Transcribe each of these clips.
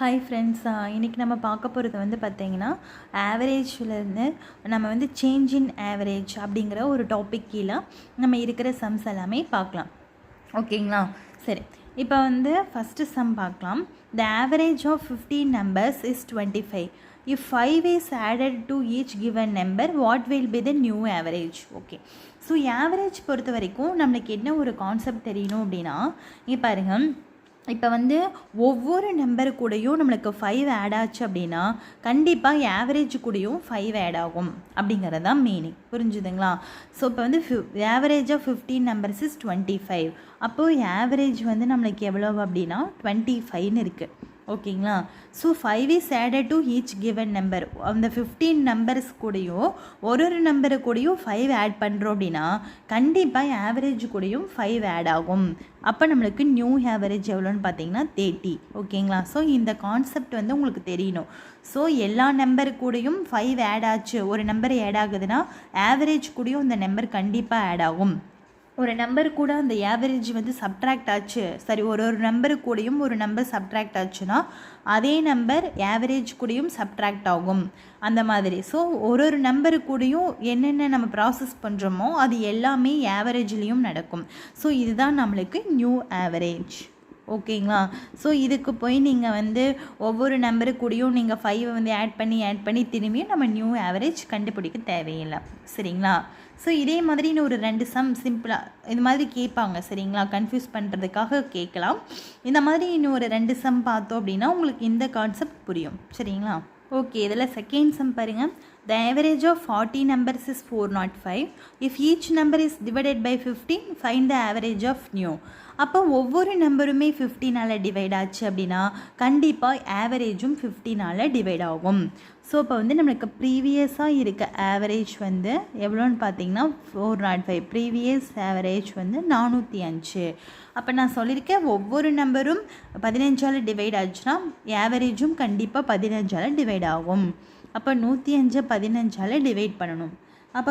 Hi friends, இன்றைக்கி நம்ம பார்க்க போகிறது வந்து பார்த்திங்கன்னா ஆவரேஜ்லேருந்து நம்ம வந்து சேஞ்ச் இன் ஆவரேஜ் அப்படிங்கிற ஒரு டாபிக் கீழே நம்ம இருக்கிற சம்ஸ் எல்லாமே பார்க்கலாம். ஓகேங்களா? சரி, இப்போ வந்து ஃபஸ்ட்டு சம் பார்க்கலாம். The average of 15 numbers is 25. If 5 is added to each given number, what will be the new average? Okay, so average பொறுத்த வரைக்கும் நம்மளுக்கு என்ன ஒரு கான்செப்ட் தெரியணும் அப்படின்னா, இங்கே பாருங்கள், இப்போ வந்து ஒவ்வொரு நம்பரு கூடயும் நம்மளுக்கு 5 ஆட் ஆச்சு அப்படின்னா கண்டிப்பாக ஆவரேஜ் கூடயும் 5 ஆட் ஆகும் அப்படிங்கிறது தான் மீனிங். புரிஞ்சுதுங்களா? ஸோ இப்போ வந்து ஆவரேஜ் ஆஃப் 15 நம்பர்ஸ் இஸ் 25. அப்போது ஆவரேஜ் வந்து நம்மளுக்கு எவ்வளோ அப்படின்னா 25ன்னு இருக்குது. ஓகேங்களா? So 5 is added to each given number. அந்த 15 நம்பர்ஸ் கூடயும் ஒரு நம்பரு கூடயும் 5 ஆட் பண்ணுறோம் அப்படின்னா கண்டிப்பாக ஆவரேஜ் கூடயும் 5 ஆட் ஆகும். அப்போ நம்மளுக்கு நியூ ஆவரேஜ் எவ்வளோன்னு பார்த்தீங்கன்னா 30. ஓகேங்களா? ஸோ இந்த கான்செப்ட் வந்து உங்களுக்கு தெரியணும். ஸோ எல்லா நம்பரு கூடயும் 5 ஆட் ஆச்சு, ஒரு நம்பர் ஆட் ஆகுதுன்னா ஆவரேஜ் கூடயும் அந்த நம்பர் கண்டிப்பாக ஆட் ஆகும். ஒரு நம்பர் கூட அந்த ஆவரேஜ் வந்து சப்ட்ராக்ட் ஆச்சு, சரி, ஒரு நம்பரு கூடயும் ஒரு நம்பர் சப்ட்ராக்ட் ஆச்சுன்னா அதே நம்பர் ஆவரேஜ் கூடயும் சப்ட்ராக்ட் ஆகும், அந்த மாதிரி. ஸோ ஒரு நம்பரு கூடயும் என்னென்ன நம்ம ப்ராசஸ் பண்ணுறோமோ அது எல்லாமே ஆவரேஜ்லேயும் நடக்கும். ஸோ இதுதான் நம்மளுக்கு நியூ ஆவரேஜ். ஓகேங்களா? ஸோ இதுக்கு போய் நீங்கள் வந்து ஒவ்வொரு நம்பரு கூடயும் நீங்கள் 5 வந்து ஆட் பண்ணி திரும்பியும் நம்ம நியூ ஆவரேஜ் கண்டுபிடிக்க தேவையில்லை. சரிங்களா? ஸோ இதே மாதிரி இன்னும் ஒரு 2 சம் சிம்பிளாக இது மாதிரி கேட்பாங்க. சரிங்களா? கன்ஃபியூஸ் பண்ணுறதுக்காக கேட்கலாம். இந்த மாதிரி இன்னும் ஒரு 2 சம் பார்த்தோம் அப்படின்னா உங்களுக்கு இந்த கான்செப்ட் புரியும். சரிங்களா? ஓகே, இதில் செகண்ட் சம் பாருங்கள். The average of 40 numbers is 405. If each number is divided by 15, find the average of new. அப்போ ஒவ்வொரு நம்பருமே 15ஆல் டிவைட் ஆச்சு அப்படின்னா கண்டிப்பாக ஆவரேஜும் 15ஆல் டிவைட் ஆகும். ஸோ இப்போ வந்து நம்மளுக்கு ப்ரீவியஸாக இருக்க ஆவரேஜ் வந்து எவ்வளோன்னு பார்த்தீங்கன்னா 405. ப்ரீவியஸ் ஆவரேஜ் வந்து 405. அப்போ நான் சொல்லியிருக்கேன் ஒவ்வொரு நம்பரும் 15ஆல் டிவைட் ஆச்சுன்னா ஆவரேஜும் கண்டிப்பாக 15ஆல் டிவைட் ஆகும். அப்போ 105 15ஆல் டிவைட் பண்ணணும். அப்போ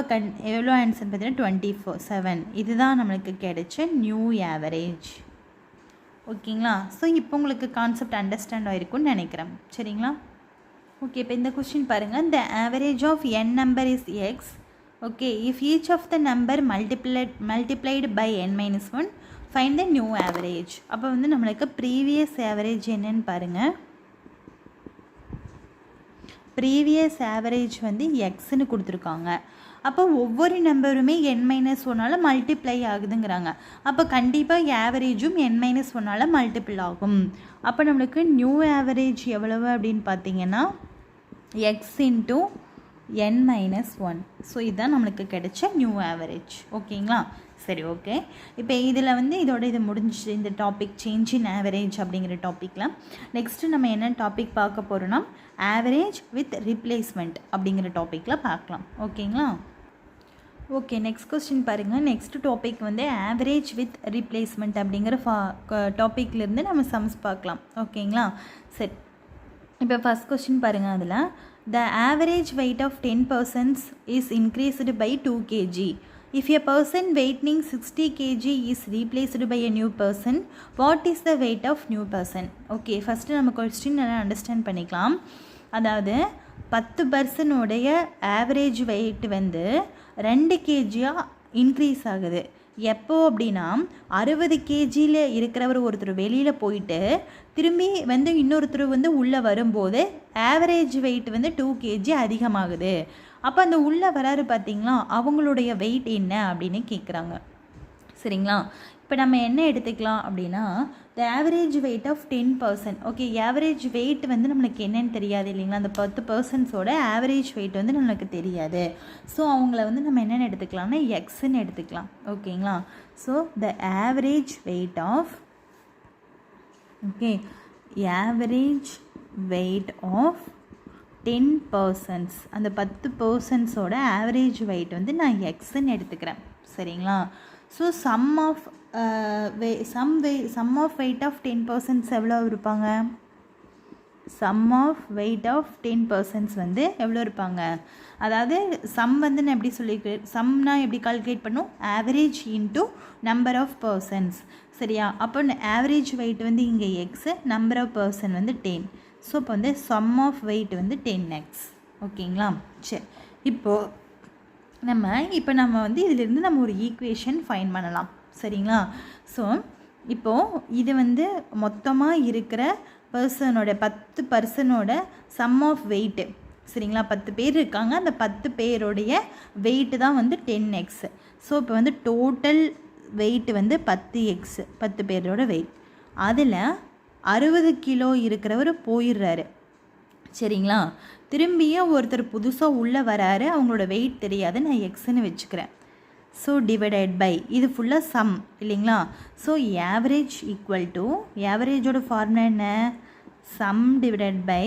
எவ்வளோ ஆன்சர் பார்த்தீங்கன்னா 27. இதுதான் நம்மளுக்கு கிடைச்ச நியூ ஆவரேஜ். ஓகேங்களா? ஸோ இப்போ உங்களுக்கு கான்செப்ட் அண்டர்ஸ்டாண்ட் ஆகிருக்குன்னு நினைக்கிறேன். சரிங்களா? ஓகே, இப்போ இந்த கொஸ்டின் பாருங்கள். The average of n number is X. Okay, if each of the number multiplied by n-1, find the new average. அப்போ வந்து நம்மளுக்கு ப்ரீவியஸ் ஆவரேஜ் என்னன்னு பாருங்கள். ப்ரீவியஸ் ஆவரேஜ் வந்து எக்ஸ்ன்னு கொடுத்துருக்காங்க. அப்போ ஒவ்வொரு நம்பருமே n-1ஆல் மல்டிப்ளை ஆகுதுங்கிறாங்க. அப்போ கண்டிப்பாக ஆவரேஜும் n-1ஆல் மல்டிபிள் ஆகும். அப்போ நம்மளுக்கு நியூ ஆவரேஜ் எவ்வளவு அப்படின்னு பார்த்தீங்கன்னா எக்ஸ் இன்ட்டு n-1. ஸோ இதுதான் நம்மளுக்கு கிடைச்ச நியூ ஆவரேஜ். ஓகேங்களா? சரி, ஓகே. இப்போ இதில் வந்து இது முடிஞ்சு இந்த டாபிக் சேஞ்ச் இன் ஆவரேஜ் அப்படிங்கிற டாப்பிக்கில் நெக்ஸ்ட்டு நம்ம என்ன டாபிக் பார்க்க போகிறோன்னா ஆவரேஜ் வித் ரீப்ளேஸ்மெண்ட் அப்படிங்கிற டாப்பிக்கில் பார்க்கலாம். ஓகேங்களா? ஓகே, நெக்ஸ்ட் கொஸ்டின் பாருங்கள். நெக்ஸ்ட் டாபிக் வந்து ஆவரேஜ் வித் ரீப்ளேஸ்மெண்ட் அப்படிங்கிற டாப்பிக்லேருந்து நம்ம சம்ஸ் பார்க்கலாம். ஓகேங்களா? சரி, இப்போ ஃபஸ்ட் கொஸ்டின் பாருங்கள். அதில் the average weight of 10 persons is increased by 2 kg. If a person weighing 60 kg is replaced by a new person, what is the weight of new person? Okay, first நம்ம question நல்லா understand பண்ணிக்கலாம். அதாவது 10 பர்சனோடைய average weight வந்து 2 kgயாக increase ஆகுது. எப்போ அப்படின்னா 60 kgயில் இருக்கிறவர் ஒருத்தர் வெளியில் போயிட்டு திரும்பி வந்து இன்னொருத்தர் வந்து உள்ளே வரும்போது ஆவரேஜ் வெயிட் வந்து 2 kg அதிகமாகுது. அப்போ அந்த உள்ளே வராரு பார்த்தீங்களா, அவங்களுடைய வெயிட் என்ன அப்படின்னு கேட்குறாங்க. சரிங்களா? இப்போ நம்ம என்ன எடுத்துக்கலாம் அப்படின்னா the average weight of 10 person. Okay, average weight வந்து நம்மளுக்கு என்னன்னு தெரியாது இல்லைங்களா? அந்த 10 personsோட ஆவரேஜ் வெயிட் வந்து நம்மளுக்கு தெரியாது. ஸோ அவங்கள வந்து நம்ம என்னென்னு எடுத்துக்கலாம்னா எக்ஸ்ன்னு எடுத்துக்கலாம். ஓகேங்களா? So the average weight of average weight of 10 persons, அந்த 10 personsோட ஆவரேஜ் வெயிட் வந்து நான் எக்ஸ்ன்னு எடுத்துக்கிறேன். சரிங்களா? So sum of weight of 10 persons எவ்வளோ இருப்பாங்க? Sum of weight of 10 persons வந்து எவ்வளோ இருப்பாங்க? அதாவது சம் வந்து நான் எப்படி சொல்லியிருக்கேன், சம்னா எப்படி கால்குலேட் பண்ணும்? Average into number of persons. சரியா? அப்போ ஆவரேஜ் வெயிட் வந்து இங்கே எக்ஸு, நம்பர் ஆஃப் பர்சன் வந்து 10. ஸோ இப்போ வந்து சம் ஆஃப் வெயிட் வந்து 10x. ஓகேங்களா? சரி, இப்போ நம்ம வந்து இதிலிருந்து நம்ம ஒரு ஈக்குவேஷன் ஃபைண்ட் பண்ணலாம். சரிங்களா? ஸோ இப்போது இது வந்து மொத்தமாக இருக்கிற பர்சனோட 10 பர்சனோட சம் ஆஃப் வெயிட்டு. சரிங்களா? 10 பேர் இருக்காங்க, அந்த 10 பேருடைய வெயிட்டு தான் வந்து 10x. ஸோ இப்போ வந்து டோட்டல் வெயிட் வந்து 10x, 10 பேரோட வெயிட். அதில் 60 கிலோ இருக்கிறவர் போயிடுறாரு. சரிங்களா? திரும்பியும் ஒருத்தர் புதுசாக உள்ளே வராரு, அவங்களோட வெயிட் தெரியாது, நான் எக்ஸ்ன்னு வச்சுக்கிறேன். ஸோ டிவைடட் பை இது ஃபுல்லாக சம் இல்லைங்களா? ஸோ ஆவரேஜ் ஈக்குவல் டு, ஆவரேஜோட ஃபார்முலா என்ன? சம் டிவைடட் பை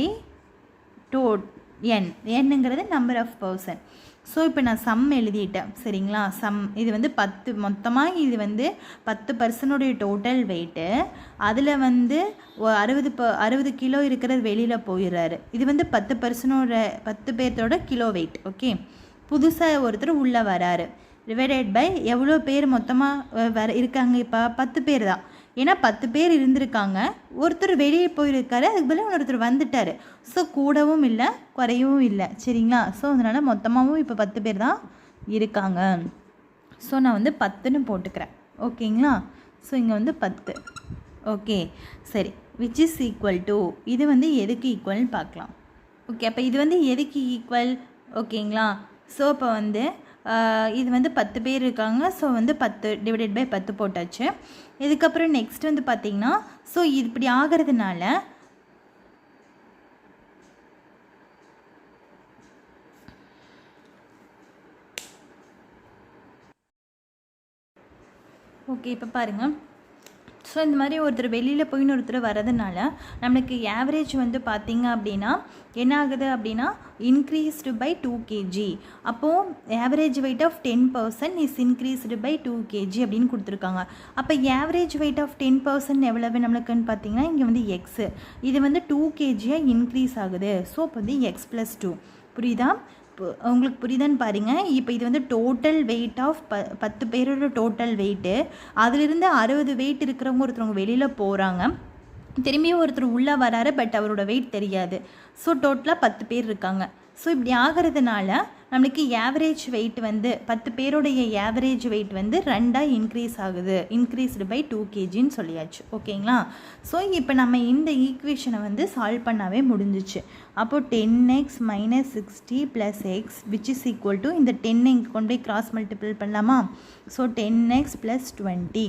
என்னங்கிறது நம்பர் ஆஃப் பர்சன். ஸோ இப்போ நான் சம் எழுதிட்டேன். சரிங்களா? சம் இது வந்து 10 மொத்தமாக இது வந்து 10 பர்சனுடைய டோட்டல் வெயிட்டு. அதில் வந்து 60 கிலோ இருக்கிறது வெளியில் போயிடுறாரு. இது வந்து 10 பேர்த்தோட கிலோ வெயிட். ஓகே, புதுசாக ஒருத்தர் உள்ளே வராரு. டிவைடட் பை எவ்வளோ பேர் மொத்தமாக இருக்காங்க? இப்போ 10 பேர் தான். ஏன்னா 10 பேர் இருந்திருக்காங்க, ஒருத்தர் வெளியே போயிருக்காரு, அதுக்கு பதிலாக ஒருத்தர் வந்துட்டார். ஸோ கூடவும் இல்லை குறையவும் இல்லை. சரிங்களா? ஸோ அதனால் மொத்தமாகவும் இப்போ 10 பேர் தான் இருக்காங்க. ஸோ நான் வந்து 10ன்னு போட்டுக்கிறேன். ஓகேங்களா? ஸோ இங்கே வந்து 10. ஓகே, சரி. விச் இஸ் ஈக்குவல் டு, இது வந்து எதுக்கு ஈக்குவல்னு பார்க்கலாம். ஓகே, அப்போ இது வந்து எதுக்கு ஈக்குவல்? ஓகேங்களா? ஸோ இப்போ வந்து இது வந்து 10 பேர் இருக்காங்க. ஸோ வந்து 10 டிவைடட் பை 10 போட்டாச்சு. இதுக்கப்புறம் நெக்ஸ்ட் வந்து பார்த்திங்கன்னா, ஸோ இது இப்படி ஆகிறதுனால ஓகே, இப்போ பாருங்கள். ஸோ இந்த மாதிரி ஒருத்தர் வெளியில் போயின்னு ஒருத்தர் வரதுனால நம்மளுக்கு ஆவரேஜ் வந்து பார்த்திங்க அப்படின்னா என்ன ஆகுது அப்படின்னா இன்க்ரீஸ்டு பை 2 kg. அப்போது average weight of 10% is increased by 2 kg அப்படின்னு கொடுத்துருக்காங்க. அப்போ ஆவரேஜ் வெயிட் ஆஃப் 10% எவ்வளவு நம்மளுக்குன்னு பார்த்தீங்கன்னா இங்கே வந்து எக்ஸு, இது வந்து 2 kg இன்க்ரீஸ் ஆகுது. ஸோ இப்போ வந்து x + 2. புரியுதா? உங்களுக்கு புரியுதான்னு பாருங்கள். இப்போ இது வந்து டோட்டல் வெயிட் ஆஃப் 10 பேரோட டோட்டல் வெயிட்டு. அதிலிருந்து 60 வெயிட் இருக்கிறவங்க ஒருத்தவங்க வெளியில் போகிறாங்க, திரும்பியும் ஒருத்தர் உள்ளே வராரு, பட் அவரோட வெயிட் தெரியாது. ஸோ டோட்டலாக 10 பேர் இருக்காங்க. ஸோ இப்படி ஆகிறதுனால நம்மளுக்கு ஆவரேஜ் வெயிட் வந்து 10 பேருடைய ஆவரேஜ் வெயிட் வந்து 2 இன்க்ரீஸ் ஆகுது, இன்க்ரீஸ்டு பை 2 kgன்னு சொல்லியாச்சு. ஓகேங்களா? ஸோ இப்போ நம்ம இந்த ஈக்குவேஷனை வந்து சால்வ் பண்ணாவே முடிஞ்சிச்சு. அப்போது 10x - 60 + x which is equal to, இந்த 10 இங்கே கொண்டு போய் கிராஸ் மல்டிபிள் பண்ணலாமா? So 10x + 20.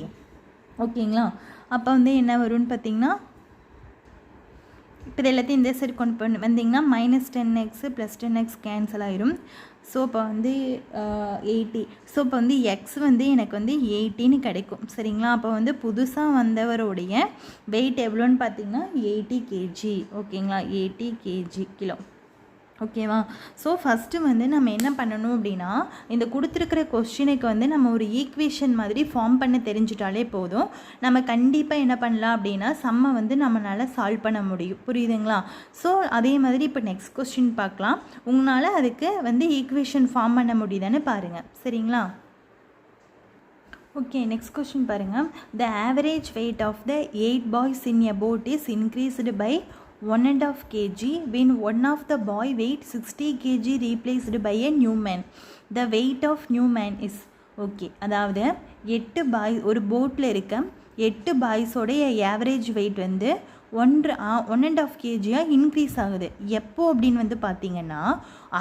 ஓகேங்களா? அப்போ வந்து என்ன வரும்னு பார்த்தீங்கன்னா, இப்போ இது எல்லாத்தையும் இந்த சைடு கொண்டு வந்தீங்கன்னா -10x + 10x கேன்சல் ஆயிரும். ஸோ இப்போ வந்து 80. ஸோ இப்போ வந்து எக்ஸ் வந்து எனக்கு வந்து 80ன்னு கிடைக்கும். சரிங்களா? அப்போ வந்து புதுசாக வந்தவருடைய வெயிட் எவ்வளோன்னு பார்த்தீங்கன்னா 80 kg. ஓகேங்களா? 80 kg கிலோ. ஓகேவா? ஸோ ஃபஸ்ட்டு வந்து நம்ம என்ன பண்ணணும் அப்படின்னா, இந்த கொடுத்துருக்கிற கொஸ்டினுக்கு வந்து நம்ம ஒரு ஈக்குவேஷன் மாதிரி ஃபார்ம் பண்ண தெரிஞ்சிட்டாலே போதும். நம்ம கண்டிப்பாக என்ன பண்ணலாம் அப்படின்னா சம்மை வந்து நம்மளால் சால்வ் பண்ண முடியும். புரியுதுங்களா? ஸோ அதே மாதிரி இப்போ நெக்ஸ்ட் கொஸ்டின் பார்க்கலாம். உங்களால் அதுக்கு வந்து ஈக்குவேஷன் ஃபார்ம் பண்ண முடியுதான்னு பாருங்கள். சரிங்களா? ஓகே, நெக்ஸ்ட் கொஸ்டின் பாருங்கள். The average weight of the 8 boys in a boat is increased by 1.5 kg when one of the boy weight 60 kg replaced by a new man. The weight of new man is okay, அதாவது 8 பாய் ஒரு போட்டில் இருக்க 8 பாய்ஸோடைய average weight வந்து 1.5 kg increase ஆகுது. எப்போ அப்படின்னு வந்து பார்த்தீங்கன்னா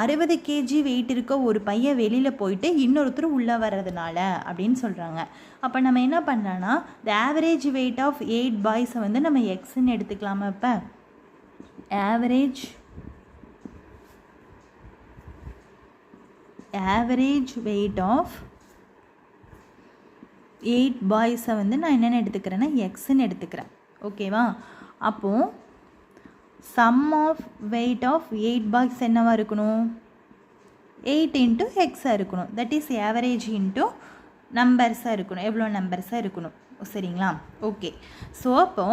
60 kg வெயிட் இருக்க ஒரு பையன் வெளியில் போயிட்டு இன்னொருத்தர் உள்ளே வர்றதுனால அப்படின்னு சொல்கிறாங்க. அப்போ நம்ம என்ன பண்ணலான்னா த ஆவரேஜ் வெயிட் ஆஃப் 8 பாய்ஸை வந்து நம்ம எக்ஸ்ன்னு எடுத்துக்கலாமா? இப்போ average weight of 8 பாய்ஸை வந்து நான் என்னென்னு எடுத்துக்கிறேன்னா எக்ஸ்ன்னு எடுத்துக்கிறேன். ஓகேவா? அப்போது sum of weight of 8 boys என்னவாக இருக்கணும்? 8 × எக்ஸாக இருக்கணும். தட் இஸ் ஆவரேஜ் இன்ட்டு நம்பர்ஸாக இருக்கணும். எவ்வளோ நம்பர்ஸாக இருக்கணும்? சரிங்களா? ஓகே. ஸோ அப்போ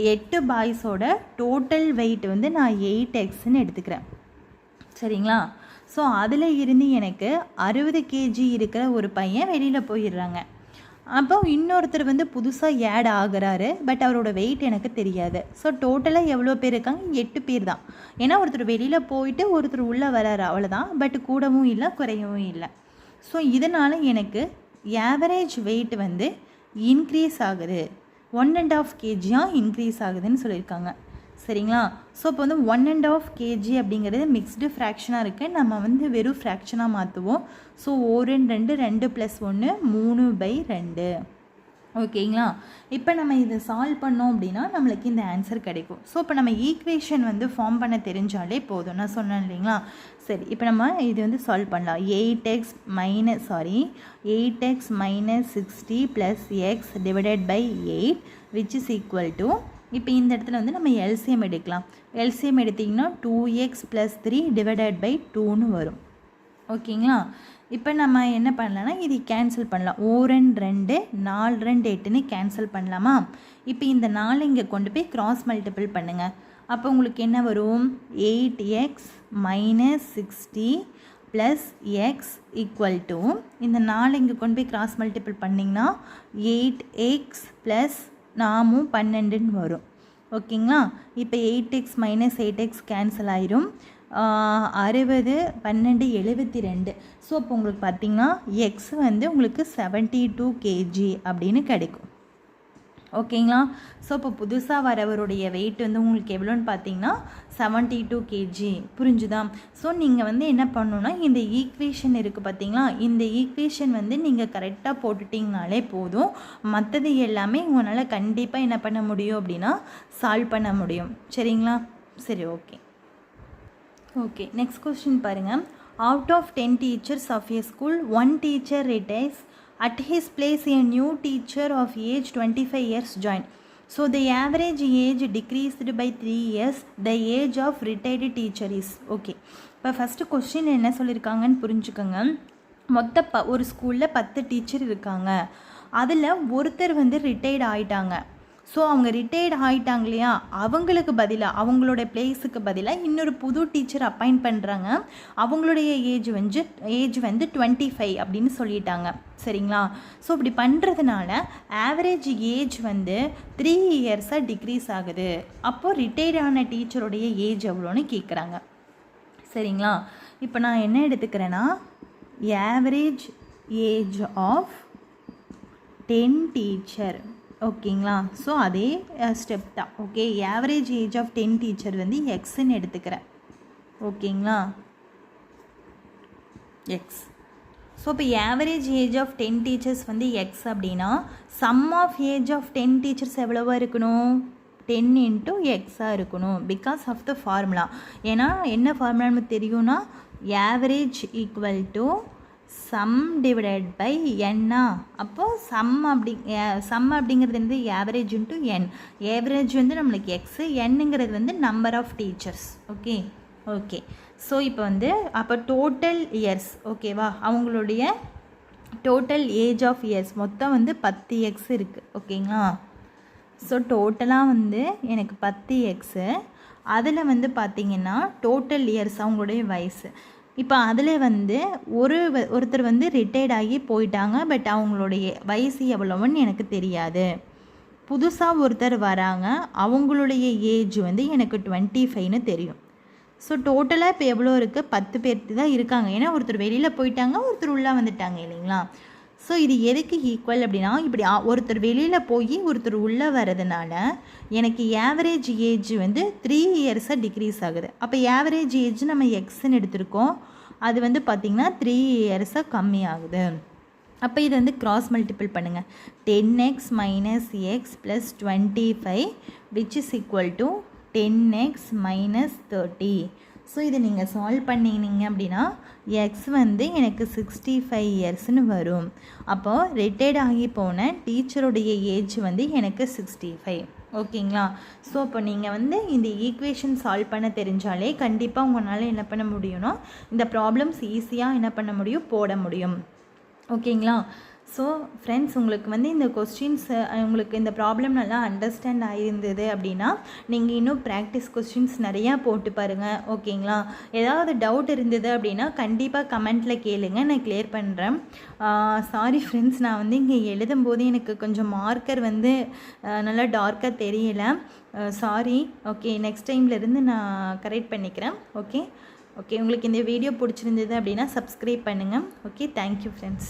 8 பாய்ஸோட டோட்டல் வெயிட் வந்து நான் 8xன்னு எடுத்துக்கிறேன். சரிங்களா? ஸோ அதில் இருந்து எனக்கு 60 kg இருக்கிற ஒரு பையன் வெளியில் போயிடுறாங்க. அப்போ இன்னொருத்தர் வந்து புதுசாக ஆட் ஆகுறாரு, பட் அவரோட வெயிட் எனக்கு தெரியாது. ஸோ டோட்டலாக எவ்வளோ பேர் இருக்காங்க? 8 பேர் தான். ஏன்னா ஒருத்தர் வெளியில் போயிட்டு ஒருத்தர் உள்ளே வராரு, அவ்வளோதான். பட் கூடவும் இல்லை, குறையவும் இல்லை. ஸோ இதனால் எனக்கு ஆவரேஜ் வெயிட் வந்து இன்க்ரீஸ் ஆகுது, 1.5 kg இன்க்ரீஸ் ஆகுதுன்னு சொல்லியிருக்காங்க. சரிங்களா? ஸோ இப்போ வந்து 1.5 kg அப்படிங்கிறது மிக்ஸ்டு ஃப்ராக்ஷனாக இருக்குது. நம்ம வந்து வெறும் ஃப்ராக்ஷனாக மாற்றுவோம். ஸோ 1 2 2 + 1 3/2. ஓகேங்களா? இப்போ நம்ம இதை சால்வ் பண்ணோம் அப்படின்னா நம்மளுக்கு இந்த ஆன்சர் கிடைக்கும். ஸோ இப்போ நம்ம ஈக்குவேஷன் வந்து ஃபார்ம் பண்ண தெரிஞ்சாலே போதும். நான் சொன்னேன் இல்லைங்களா? சரி, இப்போ நம்ம இது வந்து சால்வ் பண்ணலாம். 8x - 60 + x / 8 which is equal to, இப்போ இந்த இடத்துல வந்து நம்ம எல்சிஎம் எடுக்கலாம். எல்சிஎம் எடுத்திங்கன்னா 2x + 3 / 2ன்னு வரும். ஓகேங்களா? இப்போ நம்ம என்ன பண்ணலாம்னா இது கேன்சல் பண்ணலாம். 1 2 4 2 8ன்னு கேன்சல் பண்ணலாமா? இப்போ இந்த 4 இங்கே கொண்டு போய் கிராஸ் மல்டிபிள் பண்ணுங்கள். அப்போ உங்களுக்கு என்ன வரும்? 8x - 60 + x = இந்த 4 இங்கே கொண்டு போய் கிராஸ் மல்டிபிள் பண்ணிங்கன்னா 8x + 12ன்னு வரும். ஓகேங்களா? இப்போ 8x - 8x கேன்சல் ஆயிரும். 60 12 72. ஸோ இப்போ உங்களுக்கு பார்த்திங்கன்னா எக்ஸ் வந்து உங்களுக்கு 72 kg அப்படின்னு கிடைக்கும். ஓகேங்களா? ஸோ இப்போ புதுசாக வரவருடைய வெயிட் வந்து உங்களுக்கு எவ்வளோன்னு பார்த்தீங்கன்னா 72 kg. புரிஞ்சுதா? ஸோ நீங்கள் வந்து என்ன பண்ணணுன்னா இந்த ஈக்குவேஷன் இருக்குது பார்த்தீங்களா, இந்த ஈக்குவேஷன் வந்து நீங்கள் கரெக்டாக போட்டுட்டிங்கனாலே போதும். மற்றது எல்லாமே உங்களால் கண்டிப்பாக என்ன பண்ண முடியும் அப்படின்னா சால்வ் பண்ண முடியும். சரிங்களா? சரி, ஓகே. நெக்ஸ்ட் கொஸ்டின் பாருங்கள். Out of 10 teachers of a school, 1 teacher retires. At his place, a new teacher of age 25 years joined. So the average age decreased by 3 years. The age of retired teacher is. Okay. இப்போ first question என்ன சொல்லியிருக்காங்கன்னு புரிஞ்சுக்கோங்க. ஒரு ஸ்கூலில் 10 teacher இருக்காங்க. அதில் ஒருத்தர் வந்து ரிட்டையர்ட் ஆகிட்டாங்க. ஸோ அவங்க ரிட்டையர்ட் ஆகிட்டாங்க இல்லையா, அவங்களுக்கு பதிலாக அவங்களோட பிளேஸுக்கு பதிலாக இன்னொரு புது டீச்சர் அப்பாயிண்ட் பண்ணுறாங்க. அவங்களுடைய ஏஜ் வந்து 25 அப்படின்னு சொல்லிட்டாங்க. சரிங்களா? ஸோ இப்படி பண்ணுறதுனால ஆவரேஜ் ஏஜ் வந்து 3 இயர்ஸாக டிக்ரீஸ் ஆகுது. அப்போது ரிட்டையர்ட் ஆன டீச்சருடைய ஏஜ் எவ்வளோன்னு கேட்குறாங்க. சரிங்களா? இப்போ நான் என்ன எடுத்துக்கிறேன்னா ஆவரேஜ் ஏஜ் ஆஃப் 10 டீச்சர். ஓகேங்களா? ஸோ அதே ஸ்டெப் தான். Okay, average age of 10 teacher வந்து எக்ஸ்ன்னு எடுத்துக்கிறேன். ஓகேங்களா? எக்ஸ். ஸோ இப்போ ஆவரேஜ் ஏஜ் ஆஃப் 10 டீச்சர்ஸ் வந்து எக்ஸ் அப்படின்னா sum of age of 10 teachers எவ்வளோவா இருக்கணும்? 10 × எக்ஸாக இருக்கணும். Because of the formula. ஏன்னா என்ன ஃபார்முலா நமக்கு தெரியும்னா average equal to sum divided by என்னா. அப்போது சம் அப்படிங்கிறது வந்து ஆவரேஜ் × என். ஆவரேஜ் வந்து நம்மளுக்கு எக்ஸு, என்னங்கிறது வந்து number of teachers. Okay. So இப்போ வந்து அப்போ டோட்டல் இயர்ஸ், ஓகேவா, அவங்களுடைய டோட்டல் ஏஜ் ஆஃப் இயர்ஸ் மொத்தம் வந்து 10x இருக்குது. ஓகேங்களா? ஸோ டோட்டலாக வந்து எனக்கு 10x. அதில் வந்து பார்த்திங்கன்னா டோட்டல் இயர்ஸ் அவங்களுடைய வயசு. இப்போ அதில் வந்து ஒருத்தர் வந்து ரிட்டையர்ட் ஆகி போயிட்டாங்க. பட் அவங்களுடைய வயசு எவ்வளோன்னு எனக்கு தெரியாது. புதுசாக ஒருத்தர் வராங்க, அவங்களுடைய ஏஜ் வந்து எனக்கு 25ன்னு தெரியும். ஸோ டோட்டலாக இப்போ எவ்வளோ இருக்குது? 10 பேர் தான் இருக்காங்க. ஏன்னா ஒருத்தர் வெளியில் போயிட்டாங்க, ஒருத்தர் உள்ளே வந்துட்டாங்க இல்லைங்களா? ஸோ இது எதுக்கு ஈக்குவல் அப்படின்னா, இப்படி ஒருத்தர் வெளியில் போய் ஒருத்தர் உள்ளே வரதுனால எனக்கு ஆவரேஜ் ஏஜ் வந்து 3 இயர்ஸாக டிக்ரீஸ் ஆகுது. அப்போ ஆவரேஜ் ஏஜ் நம்ம எக்ஸ்ன்னு எடுத்திருக்கோம், அது வந்து பார்த்திங்கன்னா 3 இயர்ஸாக கம்மி ஆகுது. அப்போ இது வந்து கிராஸ் மல்டிபிள் பண்ணுங்கள். 10x - x + 25 which is equal to 10x - 30. So இதை நீங்கள் சால்வ் பண்ணிங்க அப்படின்னா எக்ஸ் வந்து எனக்கு 65 இயர்ஸ்னு வரும். அப்போது ரிட்டையர்ட் ஆகி போன டீச்சருடைய ஏஜ் வந்து எனக்கு 65. ஓகேங்களா? ஸோ இப்போ நீங்கள் வந்து இந்த ஈக்குவேஷன் சால்வ் பண்ண தெரிஞ்சாலே கண்டிப்பாக உங்களால் என்ன பண்ண முடியும்னா இந்த ப்ராப்ளம்ஸ் ஈஸியாக என்ன பண்ண முடியும், போட முடியும். ஓகேங்களா? ஸோ ஃப்ரெண்ட்ஸ், உங்களுக்கு வந்து இந்த கொஸ்டின்ஸ் உங்களுக்கு இந்த ப்ராப்ளம் நல்லா அண்டர்ஸ்டாண்ட் ஆகியிருந்தது அப்படின்னா நீங்கள் இன்னும் ப்ராக்டிஸ் கொஸ்டின்ஸ் நிறையா போட்டு பாருங்கள். ஓகேங்களா? ஏதாவது டவுட் இருந்தது அப்படின்னா கண்டிப்பாக கமெண்ட்டில் கேளுங்க, நான் கிளியர் பண்ணுறேன். சாரி ஃப்ரெண்ட்ஸ், நான் வந்து இங்கே எழுதும்போது எனக்கு கொஞ்சம் மார்க்கர் வந்து நல்லா டார்க்காக தெரியல. சாரி. ஓகே, நெக்ஸ்ட் டைம்லேருந்து நான் கரெக்ட் பண்ணிக்கிறேன். ஓகே, உங்களுக்கு இந்த வீடியோ பிடிச்சிருந்தது அப்படின்னா சப்ஸ்கிரைப் பண்ணுங்கள். Okay, thank you friends.